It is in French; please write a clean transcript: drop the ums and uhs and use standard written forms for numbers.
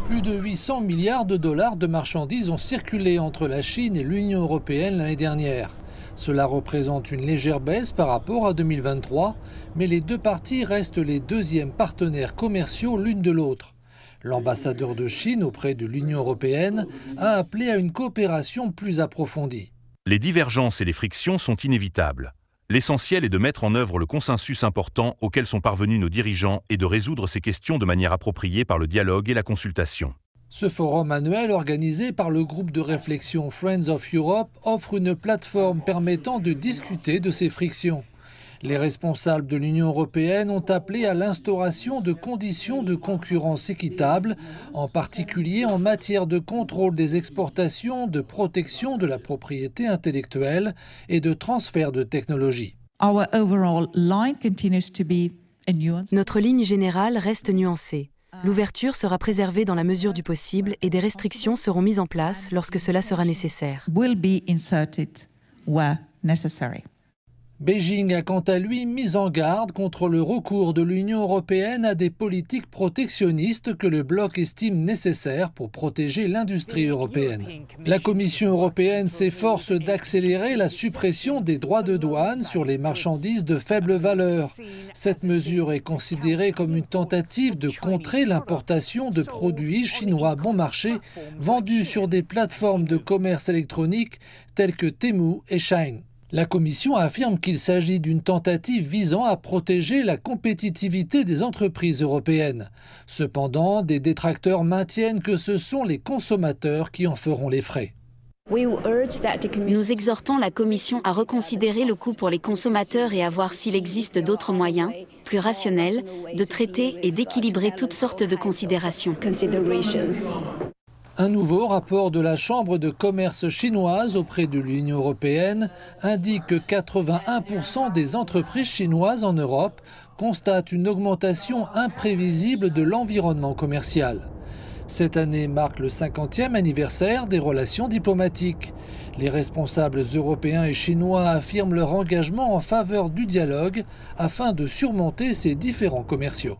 Plus de 800 milliards de dollars de marchandises ont circulé entre la Chine et l'Union européenne l'année dernière. Cela représente une légère baisse par rapport à 2023, mais les deux parties restent les deuxièmes partenaires commerciaux l'une de l'autre. L'ambassadeur de Chine auprès de l'Union européenne a appelé à une coopération plus approfondie. Les divergences et les frictions sont inévitables. L'essentiel est de mettre en œuvre le consensus important auquel sont parvenus nos dirigeants et de résoudre ces questions de manière appropriée par le dialogue et la consultation. Ce forum annuel organisé par le groupe de réflexion Friends of Europe offre une plateforme permettant de discuter de ces frictions. Les responsables de l'Union européenne ont appelé à l'instauration de conditions de concurrence équitables, en particulier en matière de contrôle des exportations, de protection de la propriété intellectuelle et de transfert de technologie. Notre ligne générale reste nuancée. L'ouverture sera préservée dans la mesure du possible et des restrictions seront mises en place lorsque cela sera nécessaire. Beijing a quant à lui mis en garde contre le recours de l'Union européenne à des politiques protectionnistes que le bloc estime nécessaires pour protéger l'industrie européenne. La Commission européenne s'efforce d'accélérer la suppression des droits de douane sur les marchandises de faible valeur. Cette mesure est considérée comme une tentative de contrer l'importation de produits chinois bon marché vendus sur des plateformes de commerce électronique telles que Temu et Shein. La Commission affirme qu'il s'agit d'une tentative visant à protéger la compétitivité des entreprises européennes. Cependant, des détracteurs maintiennent que ce sont les consommateurs qui en feront les frais. Nous exhortons la Commission à reconsidérer le coût pour les consommateurs et à voir s'il existe d'autres moyens, plus rationnels, de traiter et d'équilibrer toutes sortes de considérations. Un nouveau rapport de la Chambre de commerce chinoise auprès de l'Union européenne indique que 81% des entreprises chinoises en Europe constatent une augmentation imprévisible de l'environnement commercial. Cette année marque le 50e anniversaire des relations diplomatiques. Les responsables européens et chinois affirment leur engagement en faveur du dialogue afin de surmonter ces différends commerciaux.